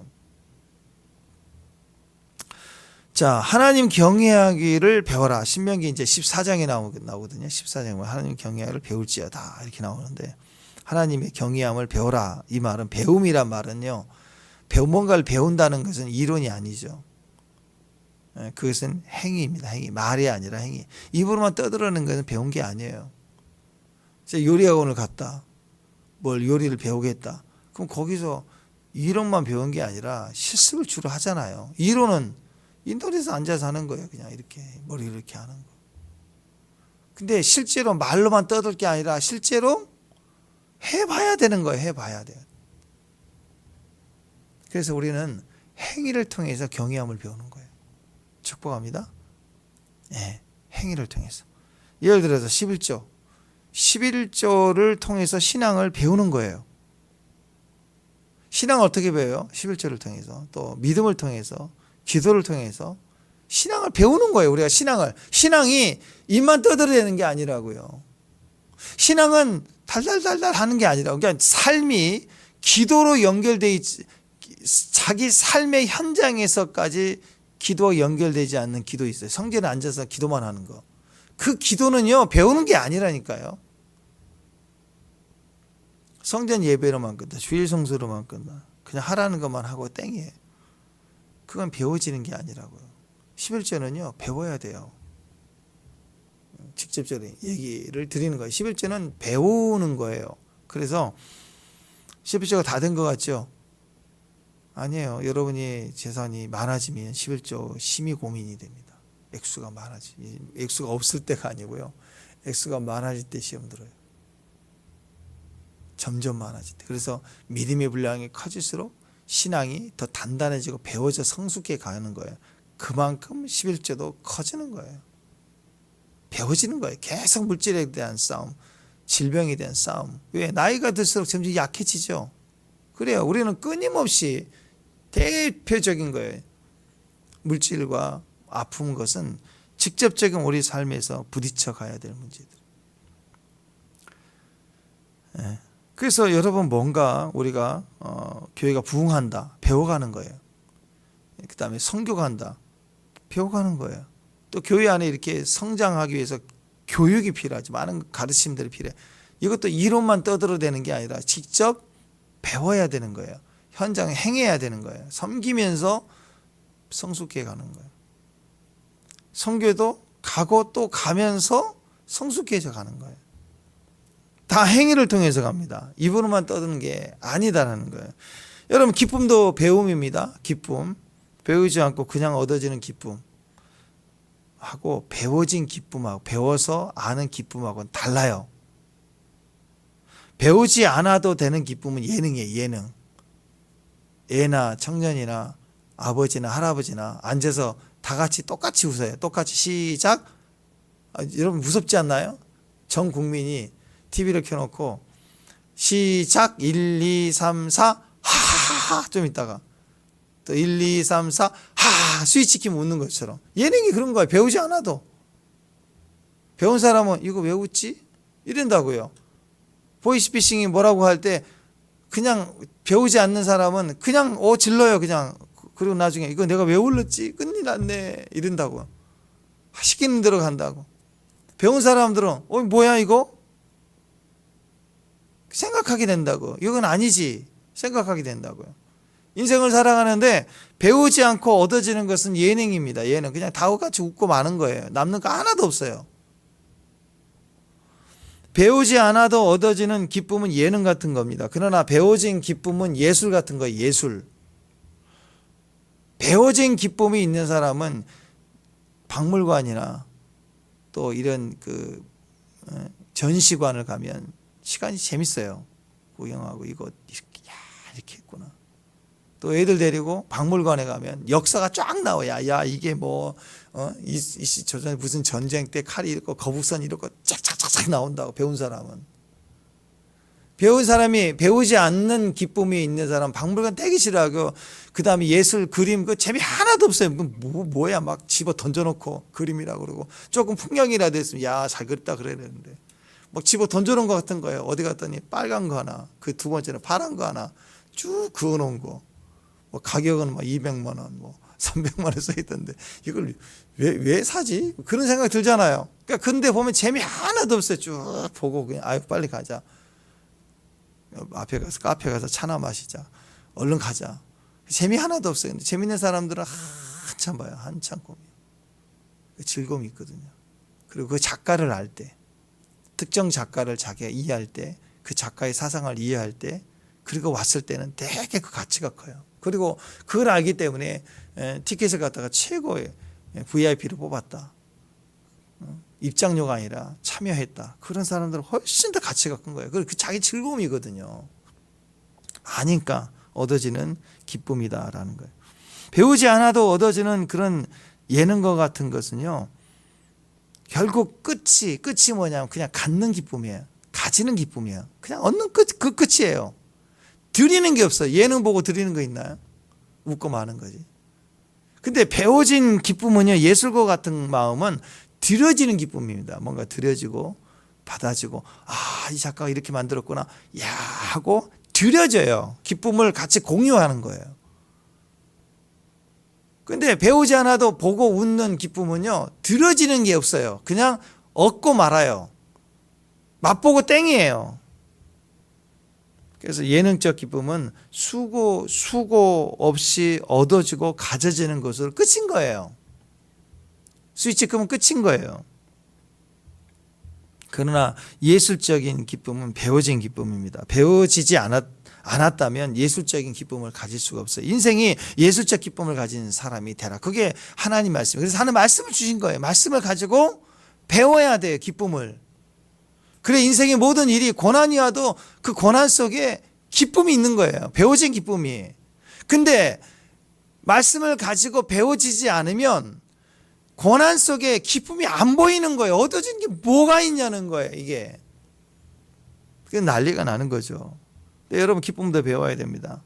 자, 하나님 경외하기를 배워라. 신명기 이제 14장에 나오거든요. 14장에 하나님 경외하기를 배울지어다 이렇게 나오는데, 하나님의 경외함을 배워라, 이 말은, 배움이란 말은요, 뭔가를 배운다는 것은 이론이 아니죠. 그것은 행위입니다. 행위. 말이 아니라 행위. 입으로만 떠들어내는 것은 배운 게 아니에요. 요리학원을 갔다, 뭘 요리를 배우겠다, 그럼 거기서 이론만 배운 게 아니라 실습을 주로 하잖아요. 이론은 인터넷에서 앉아서 하는 거예요. 그냥 이렇게 머리를 이렇게 하는 거. 근데 실제로 말로만 떠들 게 아니라 실제로 해봐야 되는 거예요. 해봐야 돼요. 그래서 우리는 행위를 통해서 경외함을 배우는 거예요. 축복합니다. 네, 행위를 통해서. 예를 들어서 11조를 통해서 신앙을 배우는 거예요. 신앙을 어떻게 배워요? 11조를 통해서, 또 믿음을 통해서, 기도를 통해서, 신앙을 배우는 거예요. 우리가 신앙이 입만 떠들어대는 게 아니라고요. 신앙은 달달달달 하는 게 아니라, 그러니까 삶이 기도로 연결돼 있지, 자기 삶의 현장에서까지 기도와 연결되지 않는 기도 있어요. 성전에 앉아서 기도만 하는 거. 그 기도는요, 배우는 게 아니라니까요. 성전 예배로만 끝나, 주일 성수로만 끝나, 그냥 하라는 것만 하고 땡이에요. 그건 배워지는 게 아니라고요. 11조는요, 배워야 돼요. 직접적으로 얘기를 드리는 거예요. 11조는 배우는 거예요. 그래서 11조가 다 된 것 같죠? 아니에요. 여러분이 재산이 많아지면 11조 심히 고민이 됩니다. 액수가 액수가 없을 때가 아니고요. 액수가 많아질 때 시험 들어요. 점점 많아질 때. 그래서 믿음의 분량이 커질수록 신앙이 더 단단해지고 배워져 성숙해 가는 거예요. 그만큼 11조도 커지는 거예요. 배워지는 거예요. 계속 물질에 대한 싸움, 질병에 대한 싸움. 왜? 나이가 들수록 점점 약해지죠. 그래요. 우리는 끊임없이 대표적인 거예요. 물질과 아픈 것은 직접적인 우리 삶에서 부딪혀 가야 될 문제들. 예. 그래서 여러분 뭔가 우리가 교회가 부흥한다, 배워가는 거예요. 그 다음에 선교간다, 배워가는 거예요. 또 교회 안에 이렇게 성장하기 위해서 교육이 필요하지. 많은 가르침들이 필요해. 이것도 이론만 떠들어대는 게 아니라 직접 배워야 되는 거예요. 현장에 행해야 되는 거예요. 섬기면서 성숙해 가는 거예요. 선교도 가고 또 가면서 성숙해져 가는 거예요. 다 행위를 통해서 갑니다. 입으로만 떠드는 게 아니다라는 거예요. 여러분, 기쁨도 배움입니다. 기쁨. 배우지 않고 그냥 얻어지는 기쁨 하고 배워진 기쁨하고 배워서 아는 기쁨하고는 달라요. 배우지 않아도 되는 기쁨은 예능이에요. 예능. 애나 청년이나 아버지나 할아버지나 앉아서 다 같이 똑같이 웃어요. 똑같이 시작. 여러분 무섭지 않나요? 전 국민이 TV를 켜놓고 시작 1, 2, 3, 4 하하하 좀 있다가 또 1, 2, 3, 4 하하 스위치 키면 웃는 것처럼. 예능이 그런 거예요. 배우지 않아도. 배운 사람은 이거 왜 웃지? 이런다고요. 보이스피싱이 뭐라고 할 때 그냥 배우지 않는 사람은 그냥 질러요. 그냥. 그리고 나중에 이거 내가 왜 울렀지? 끝이 났네. 이런다고요. 시키는 대로 간다고. 배운 사람들은 뭐야 이거? 생각하게 된다고. 이건 아니지. 생각하게 된다고요. 인생을 살아가는데 배우지 않고 얻어지는 것은 예능입니다. 예능. 그냥 다 같이 웃고 마는 거예요. 남는 거 하나도 없어요. 배우지 않아도 얻어지는 기쁨은 예능 같은 겁니다. 그러나 배워진 기쁨은 예술 같은 거예요. 예술. 배워진 기쁨이 있는 사람은 박물관이나 또 이런 전시관을 가면 시간이 재밌어요. 구경하고 이거 이렇게 했구나. 또 애들 데리고 박물관에 가면 역사가 쫙 나와요. 야 이게 저전에 무슨 전쟁 때 칼이 이렇고 거북선 이렇고 쫙쫙쫙 나온다고. 배운 사람은. 배운 사람이 배우지 않는 기쁨이 있는 사람 박물관 떼기 싫어하고 그 다음에 예술 그림 그 재미 하나도 없어요. 뭐야 막 집어 던져놓고 그림이라고 그러고 조금 풍경이라도 했으면 야 잘 그렸다 그래야 되는데 막 집어 던져놓은 것 같은 거예요. 어디 갔더니 빨간 거 하나 그 두 번째는 파란 거 하나 쭉 그어놓은 거 가격은 200만 원 300만 원 써있던데 이걸 왜 사지? 그런 생각이 들잖아요. 그러니까 근데 보면 재미 하나도 없어요. 쭉 보고 그냥 아유 빨리 가자. 앞에 가서 카페 가서 차나 마시자. 얼른 가자. 재미 하나도 없어요. 근데 재밌는 사람들은 한참 봐요. 한참 고민. 즐거움이 있거든요. 그리고 그 작가를 알 때, 특정 작가를 자기가 이해할 때, 그 작가의 사상을 이해할 때, 그리고 왔을 때는 되게 그 가치가 커요. 그리고 그걸 알기 때문에 티켓을 갖다가 최고의 VIP를 뽑았다. 입장료가 아니라 참여했다. 그런 사람들은 훨씬 더 가치가 큰 거예요. 그 자기 즐거움이거든요. 아니까 얻어지는 기쁨이다라는 거예요. 배우지 않아도 얻어지는 그런 예능과 같은 것은요. 결국 끝이 뭐냐면 그냥 갖는 기쁨이에요. 가지는 기쁨이에요. 그냥 얻는 그 끝이에요. 드리는 게 없어요. 예능 보고 드리는 거 있나요? 웃고 마는 거지. 근데 배워진 기쁨은요, 예술과 같은 마음은 드려지는 기쁨입니다. 뭔가 드려지고 받아지고, 아, 이 작가가 이렇게 만들었구나, 야 하고 드려져요. 기쁨을 같이 공유하는 거예요. 근데 배우지 않아도 보고 웃는 기쁨은요, 드려지는 게 없어요. 그냥 얻고 말아요. 맛보고 땡이에요. 그래서 예능적 기쁨은 수고 없이 얻어지고 가져지는 것으로 끝인 거예요. 스위치 끄면 끝인 거예요. 그러나 예술적인 기쁨은 배워진 기쁨입니다. 배워지지 않았다면 예술적인 기쁨을 가질 수가 없어요. 인생이 예술적 기쁨을 가진 사람이 되라. 그게 하나님 말씀. 그래서 하나님 말씀을 주신 거예요. 말씀을 가지고 배워야 돼요. 기쁨을. 그래 인생의 모든 일이 고난이 와도 그 고난 속에 기쁨이 있는 거예요. 배워진 기쁨이. 근데 말씀을 가지고 배워지지 않으면 고난 속에 기쁨이 안 보이는 거예요. 얻어진 게 뭐가 있냐는 거예요. 이게. 그게 난리가 나는 거죠. 여러분 기쁨도 배워야 됩니다.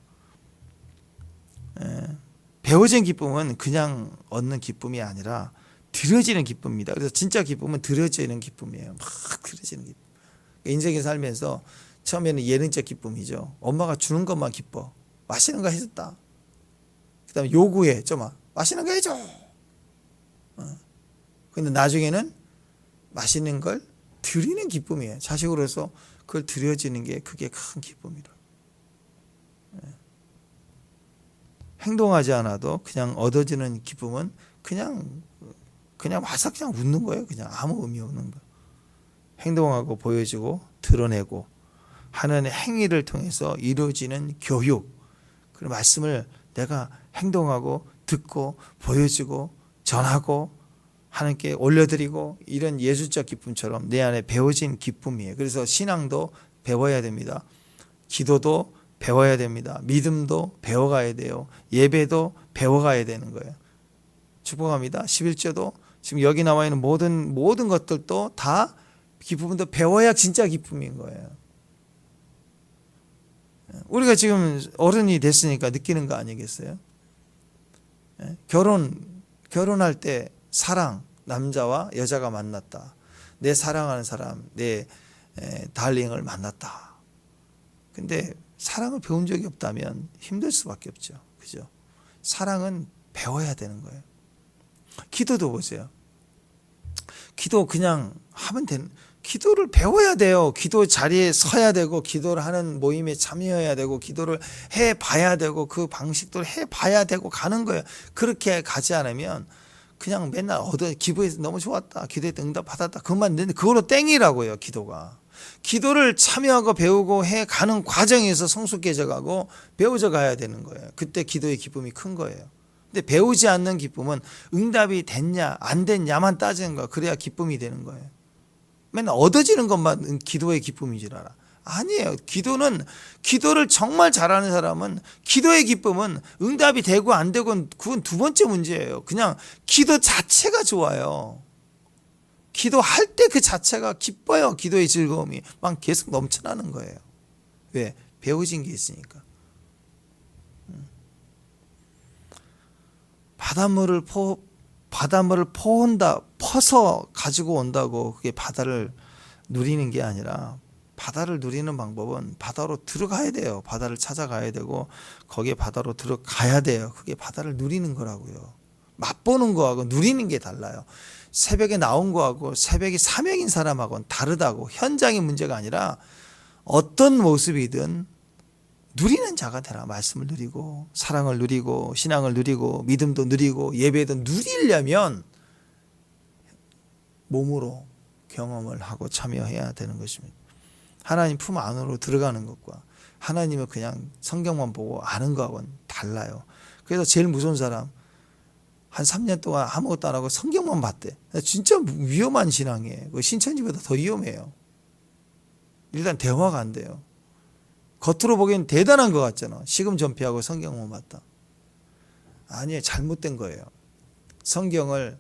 배워진 기쁨은 그냥 얻는 기쁨이 아니라 드려지는 기쁨입니다. 그래서 진짜 기쁨은 드려지는 기쁨이에요. 막 드려지는 기쁨. 인생에 살면서 처음에는 예능적 기쁨이죠. 엄마가 주는 것만 기뻐. 맛있는 거 해줬다. 그 다음에 요구해. 좀 맛있는 거 해줘. 근데 나중에는 맛있는 걸 드리는 기쁨이에요. 자식으로서 그걸 드려지는 게 그게 큰 기쁨이라. 행동하지 않아도 그냥 얻어지는 기쁨은 그냥 와서 그냥 웃는 거예요. 그냥 아무 의미 없는 거. 행동하고 보여주고 드러내고 하는 행위를 통해서 이루어지는 교육. 그 말씀을 내가 행동하고 듣고 보여주고 전하고 하나님께 올려드리고 이런 예술적 기쁨처럼 내 안에 배워진 기쁨이에요. 그래서 신앙도 배워야 됩니다. 기도도 배워야 됩니다. 믿음도 배워가야 돼요. 예배도 배워가야 되는 거예요. 축복합니다. 11조도 지금 여기 나와 있는 모든 것들도 다 기쁨도 배워야 진짜 기쁨인 거예요. 우리가 지금 어른이 됐으니까 느끼는 거 아니겠어요? 결혼할 때 사랑, 남자와 여자가 만났다. 내 사랑하는 사람, 내 달링을 만났다. 근데 사랑을 배운 적이 없다면 힘들 수밖에 없죠. 그죠? 사랑은 배워야 되는 거예요. 기도도 보세요. 기도 그냥 하면 기도를 배워야 돼요. 기도 자리에 서야 되고 기도를 하는 모임에 참여해야 되고 기도를 해봐야 되고 그 방식대로 해봐야 되고 가는 거예요. 그렇게 가지 않으면 그냥 맨날 기도해서 너무 좋았다. 기도했다. 응답 받았다. 그것만 되는데 그걸로 땡이라고요. 기도가. 기도를 참여하고 배우고 해가는 과정에서 성숙해져 가고 배워져 가야 되는 거예요. 그때 기도의 기쁨이 큰 거예요. 근데 배우지 않는 기쁨은 응답이 됐냐 안 됐냐만 따지는 거야. 그래야 기쁨이 되는 거예요. 맨날 얻어지는 것만 기도의 기쁨인 줄 알아. 아니에요. 기도를 정말 잘하는 사람은 기도의 기쁨은 응답이 되고 안 되고 그건 두 번째 문제예요. 그냥 기도 자체가 좋아요. 기도할 때 그 자체가 기뻐요. 기도의 즐거움이 막 계속 넘쳐나는 거예요. 왜? 배워진 게 있으니까. 바닷물을 퍼서 가지고 온다고 그게 바다를 누리는 게 아니라 바다를 누리는 방법은 바다로 들어가야 돼요. 바다를 찾아가야 되고 거기에 바다로 들어가야 돼요. 그게 바다를 누리는 거라고요. 맛보는 거하고 누리는 게 달라요. 새벽에 나온 거하고 새벽에 사명인 사람하고는 다르다고. 현장의 문제가 아니라 어떤 모습이든 누리는 자가 되라. 말씀을 누리고 사랑을 누리고 신앙을 누리고 믿음도 누리고 예배도 누리려면 몸으로 경험을 하고 참여해야 되는 것입니다. 하나님 품 안으로 들어가는 것과 하나님을 그냥 성경만 보고 아는 거하고는 달라요. 그래서 제일 무서운 사람 한 3년 동안 아무것도 안 하고 성경만 봤대. 진짜 위험한 신앙이에요. 신천지보다 더 위험해요. 일단 대화가 안 돼요. 겉으로 보기엔 대단한 것 같잖아. 식음 전폐하고 성경만 봤다. 아니에요. 잘못된 거예요. 성경을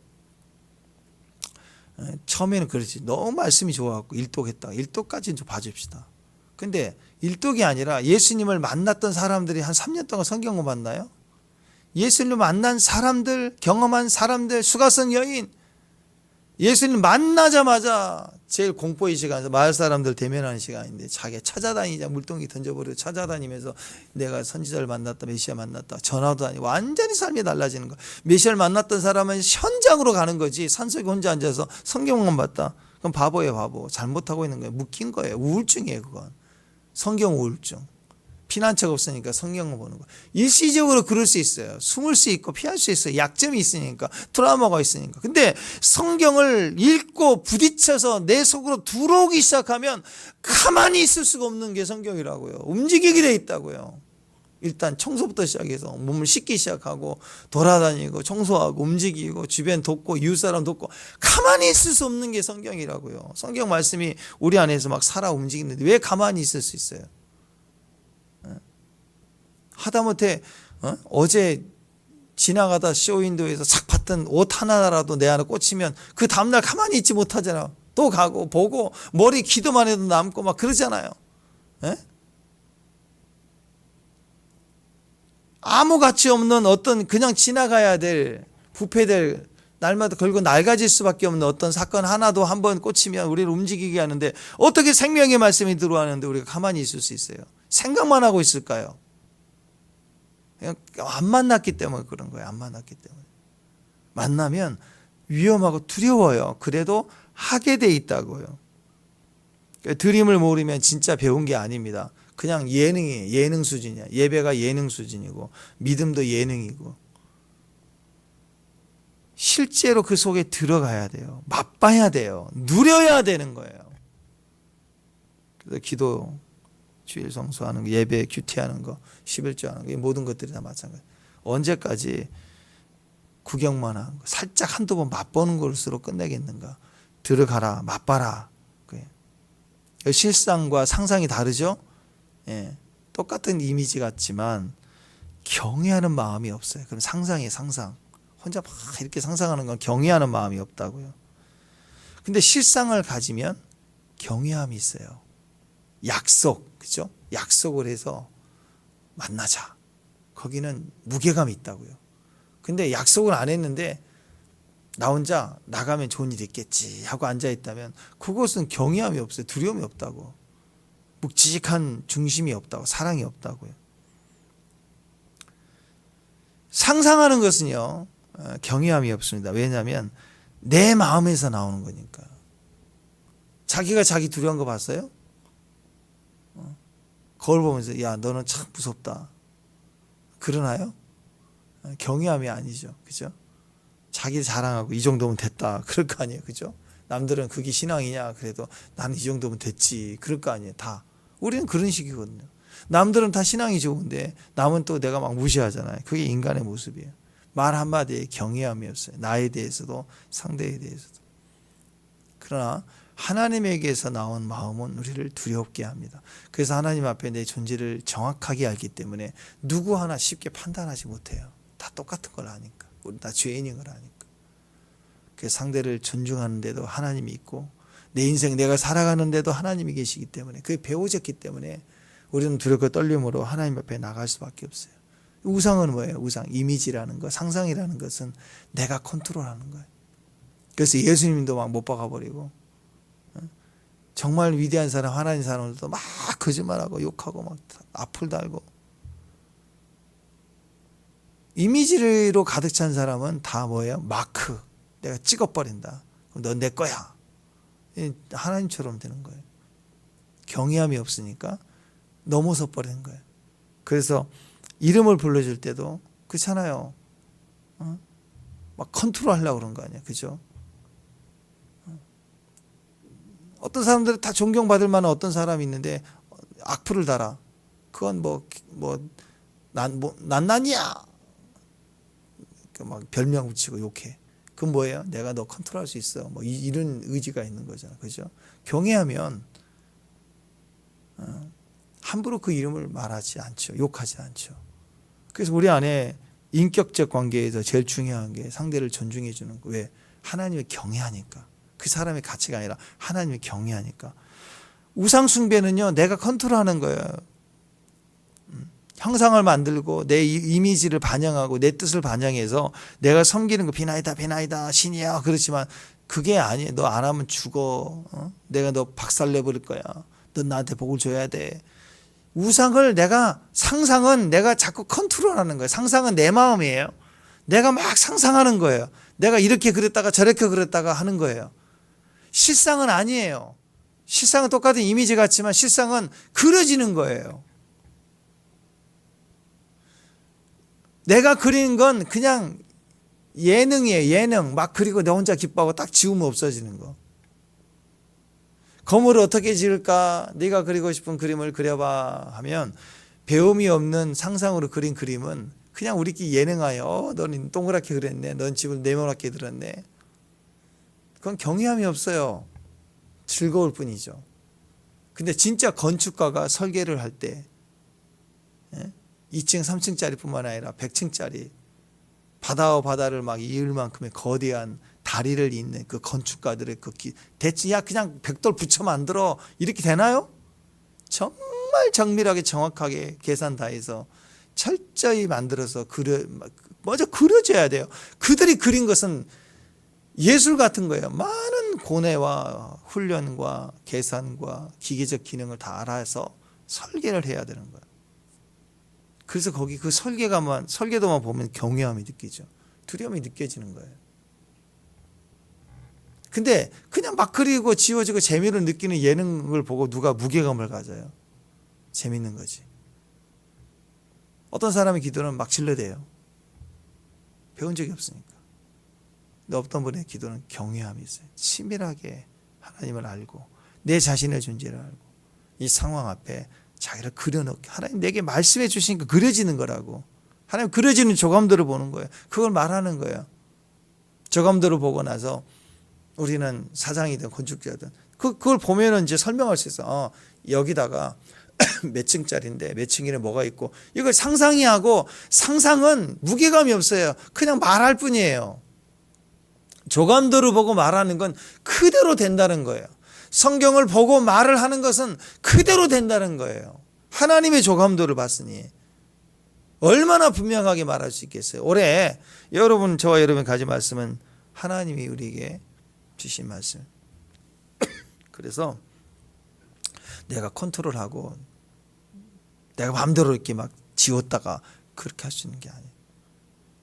처음에는 그렇지. 너무 말씀이 좋아갖고 일독했다. 일독까지는 좀 봐줍시다. 근데 일독이 아니라 예수님을 만났던 사람들이 한 3년 동안 성경을 봤나요? 예수님 만난 사람들, 경험한 사람들, 수가성 여인, 예수님 만나자마자 제일 공포의 시간에서 마을 사람들 대면하는 시간인데 자기 찾아다니자 물동이 던져버리고 찾아다니면서 내가 선지자를 만났다, 메시아 만났다, 전화도 다니고 완전히 삶이 달라지는 거야. 메시아를 만났던 사람은 현장으로 가는 거지 산속에 혼자 앉아서 성경만 봤다. 그럼 바보예요, 바보. 잘못하고 있는 거예요. 묶인 거예요. 우울증이에요, 그건. 성경 우울증. 피난처가 없으니까 성경을 보는 거. 일시적으로 그럴 수 있어요. 숨을 수 있고 피할 수 있어요. 약점이 있으니까, 트라우마가 있으니까. 근데 성경을 읽고 부딪혀서 내 속으로 들어오기 시작하면 가만히 있을 수가 없는 게 성경이라고요. 움직이게 돼 있다고요. 일단 청소부터 시작해서 몸을 씻기 시작하고 돌아다니고 청소하고 움직이고 주변 돕고 이웃사람 돕고 가만히 있을 수 없는 게 성경이라고요. 성경 말씀이 우리 안에서 막 살아 움직이는데 왜 가만히 있을 수 있어요? 하다못해 어제 지나가다 쇼윈도에서 싹 봤던 옷 하나라도 내 안에 꽂히면 그 다음날 가만히 있지 못하잖아. 또 가고 보고 머리 기도만 해도 남고 막 그러잖아요. 에? 아무 가치 없는 어떤 그냥 지나가야 될 부패될 날마다 걸고 낡아질 수밖에 없는 어떤 사건 하나도 한번 꽂히면 우리를 움직이게 하는데 어떻게 생명의 말씀이 들어왔는데 우리가 가만히 있을 수 있어요? 생각만 하고 있을까요? 그냥 안 만났기 때문에 그런 거예요. 안 만났기 때문에. 만나면 위험하고 두려워요. 그래도 하게 돼 있다고요. 드림을 모르면 진짜 배운 게 아닙니다. 그냥 예능이에요. 예능 수준이야. 예배가 예능 수준이고 믿음도 예능이고 실제로 그 속에 들어가야 돼요. 맛봐야 돼요. 누려야 되는 거예요. 그래서 기도, 주일 성수하는 거, 예배 큐티하는 거, 11조 하는 거, 이 모든 것들이 다 마찬가지. 언제까지 구경만 하는 거, 살짝 한두 번 맛보는 것으로 끝내겠는가? 들어가라, 맛봐라. 실상과 상상이 다르죠? 예, 똑같은 이미지 같지만 경외하는 마음이 없어요. 그럼 상상이에요, 상상. 혼자 막 이렇게 상상하는 건 경외하는 마음이 없다고요. 근데 실상을 가지면 경외함이 있어요. 약속, 그죠? 약속을 해서 만나자. 거기는 무게감이 있다고요. 근데 약속을 안 했는데 나 혼자 나가면 좋은 일이 있겠지 하고 앉아있다면 그것은 경외함이 없어요. 두려움이 없다고. 묵직한 중심이 없다고. 사랑이 없다고요. 상상하는 것은요, 경외함이 없습니다. 왜냐하면 내 마음에서 나오는 거니까. 자기가 자기 두려운 거 봤어요? 거울 보면서 야 너는 참 무섭다 그러나요? 경외함이 아니죠. 그죠? 자기 자랑하고 이 정도면 됐다 그럴 거 아니에요. 그죠? 남들은 그게 신앙이냐 그래도 나는 이 정도면 됐지 그럴 거 아니에요. 다 우리는 그런 식이거든요. 남들은 다 신앙이 좋은데 남은 또 내가 막 무시하잖아요. 그게 인간의 모습이에요. 말 한마디에 경외함이 없어요. 나에 대해서도 상대에 대해서도. 그러나 하나님에게서 나온 마음은 우리를 두렵게 합니다. 그래서 하나님 앞에 내 존재를 정확하게 알기 때문에 누구 하나 쉽게 판단하지 못해요. 다 똑같은 걸 아니까. 우리 다 죄인인 걸 아니까. 그 상대를 존중하는데도 하나님이 있고 내 인생 내가 살아가는데도 하나님이 계시기 때문에 그게 배워졌기 때문에 우리는 두렵고 떨림으로 하나님 앞에 나갈 수밖에 없어요. 우상은 뭐예요? 우상, 이미지라는 거, 상상이라는 것은 내가 컨트롤하는 거예요. 그래서 예수님도 막 못 박아버리고 정말 위대한 사람, 하나님 사람들도 막 거짓말하고 욕하고 막 악플 달고 이미지로 가득 찬 사람은 다 뭐예요? 마크. 내가 찍어버린다. 그럼 넌 내 거야. 하나님처럼 되는 거예요. 경외함이 없으니까 넘어서 버리는 거예요. 그래서 이름을 불러줄 때도 그렇잖아요. 막 컨트롤 하려고 그런 거 아니야. 그죠? 어떤 사람들은 다 존경받을 만한 어떤 사람이 있는데 악플을 달아. 그건 난난이야. 막 별명 붙이고 욕해. 그건 뭐예요? 내가 너 컨트롤할 수 있어. 뭐 이런 의지가 있는 거잖아. 그죠? 경외하면 함부로 그 이름을 말하지 않죠. 욕하지 않죠. 그래서 우리 안에 인격적 관계에서 제일 중요한 게 상대를 존중해 주는 거. 왜? 하나님을 경외하니까. 그 사람의 가치가 아니라 하나님을 경외하니까. 우상 숭배는요, 내가 컨트롤하는 거예요. 형상을 만들고 내 이미지를 반영하고 내 뜻을 반영해서 내가 섬기는 거 비나이다 신이야 그렇지만 그게 아니에요. 너 안 하면 죽어. 내가 너 박살내버릴 거야. 너 나한테 복을 줘야 돼. 상상은 내가 자꾸 컨트롤하는 거예요. 상상은 내 마음이에요. 내가 막 상상하는 거예요. 내가 이렇게 그랬다가 저렇게 그랬다가 하는 거예요. 실상은 아니에요. 실상은 똑같은 이미지 같지만 실상은 그려지는 거예요. 내가 그리는 건 그냥 예능이에요. 예능. 막 그리고 내 혼자 기뻐하고 딱 지우면 없어지는 거. 건물을 어떻게 지을까? 네가 그리고 싶은 그림을 그려봐 하면 배움이 없는 상상으로 그린 그림은 그냥 우리끼리 예능하여 너는 동그랗게 그렸네. 넌 집을 네모나게 들었네. 그건 경외함이 없어요. 즐거울 뿐이죠. 근데 진짜 건축가가 설계를 할 때 2층, 3층짜리 뿐만 아니라 100층짜리 바다와 바다를 막 이을 만큼의 거대한 다리를 잇는 그 건축가들의 대체 그냥 벽돌 붙여 만들어 이렇게 되나요? 정말 정밀하게 정확하게 계산 다 해서 철저히 만들어서 먼저 그려줘야 돼요. 그들이 그린 것은 예술 같은 거예요. 많은 고뇌와 훈련과 계산과 기계적 기능을 다 알아서 설계를 해야 되는 거예요. 그래서 거기 그 설계도만 보면 경외함이 느끼죠. 두려움이 느껴지는 거예요. 근데 그냥 막 그리고 지워지고 재미를 느끼는 예능을 보고 누가 무게감을 가져요? 재밌는 거지. 어떤 사람의 기도는 막 질러대요. 배운 적이 없으니까. 근데 어떤 분의 기도는 경외함이 있어요. 치밀하게 하나님을 알고 내 자신의 존재를 알고 이 상황 앞에 자기를 그려놓게 하나님 내게 말씀해 주시니까 그려지는 거라고. 하나님 그려지는 조감도를 보는 거예요. 그걸 말하는 거예요. 조감도를 보고 나서 우리는 사장이든 건축자든 그걸 보면은 이제 설명할 수 있어. 여기다가 몇 층짜리인데 몇 층이래 뭐가 있고 이걸 상상이하고 상상은 무게감이 없어요. 그냥 말할 뿐이에요. 조감도를 보고 말하는 건 그대로 된다는 거예요. 성경을 보고 말을 하는 것은 그대로 된다는 거예요. 하나님의 조감도를 봤으니 얼마나 분명하게 말할 수 있겠어요. 올해 저와 여러분 가진 말씀은 하나님이 우리에게 주신 말씀. 그래서 내가 컨트롤하고 내가 마음대로 이렇게 막 지웠다가 그렇게 할 수 있는 게 아니에요.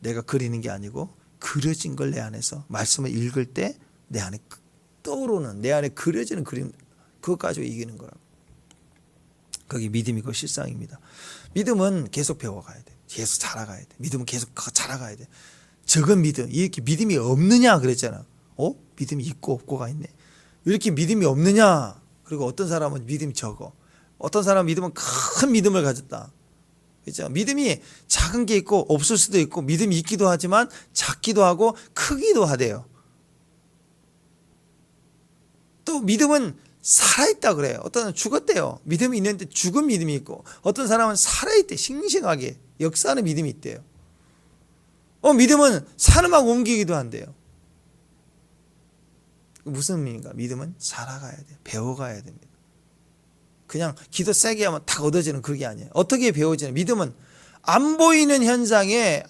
내가 그리는 게 아니고 그려진 걸 내 안에서 말씀을 읽을 때 내 안에 떠오르는 내 안에 그려지는 그림 그것 가지고 이기는 거라고. 그게 믿음이고 실상입니다. 믿음은 계속 배워가야 돼. 계속 자라가야 돼. 믿음은 계속 자라가야 돼. 적은 믿음 이렇게 믿음이 없느냐 그랬잖아. 믿음이 있고 없고가 있네. 이렇게 믿음이 없느냐. 그리고 어떤 사람은 믿음이 적어. 어떤 사람은 믿음은 큰 믿음을 가졌다. 그렇죠? 믿음이 작은 게 있고 없을 수도 있고 믿음이 있기도 하지만 작기도 하고 크기도 하대요. 또 믿음은 살아있다 그래요. 어떤 사람은 죽었대요. 믿음이 있는데 죽은 믿음이 있고 어떤 사람은 살아있대. 싱싱하게 역사하는 믿음이 있대요. 믿음은 산음하고 옮기기도 한대요. 무슨 의미인가? 믿음은 살아가야 돼요. 배워가야 됩니다. 그냥 기도 세게 하면 딱 얻어지는 그게 아니에요. 어떻게 배워지냐? 믿음은 안 보이는 현상에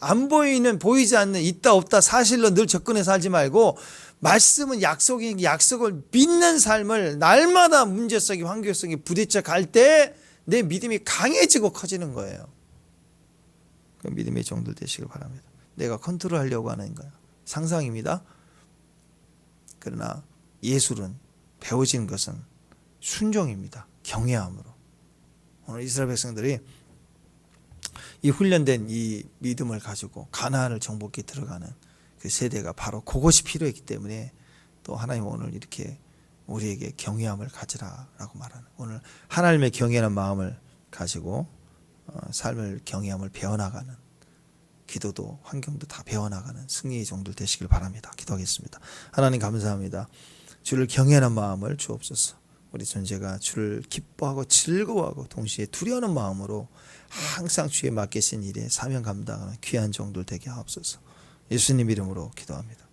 보이지 않는 있다 없다 사실로 늘 접근해 살지 말고 말씀은 약속을 믿는 삶을 날마다 문제 속에 환경 속에 부딪혀 갈 때 내 믿음이 강해지고 커지는 거예요. 그 믿음의 종들 되시길 바랍니다. 내가 컨트롤하려고 하는 거야. 상상입니다. 그러나 예술은 배워진 것은 순종입니다. 경외함으로. 오늘 이스라엘 백성들이 이 훈련된 이 믿음을 가지고 가나안을 정복해 들어가는 그 세대가 바로 그것이 필요했기 때문에 또 하나님 오늘 이렇게 우리에게 경외함을 가지라라고 말하는 오늘 하나님의 경외하는 마음을 가지고 삶을 경외함을 배워나가는 기도도 환경도 다 배워나가는 승리의 종들 되시길 바랍니다. 기도하겠습니다. 하나님 감사합니다. 주를 경외하는 마음을 주옵소서. 우리 존재가 주를 기뻐하고 즐거워하고 동시에 두려워하는 마음으로 항상 주의 맡기신 일에 사명 감당하는 귀한 종들 되게 하옵소서. 예수님 이름으로 기도합니다.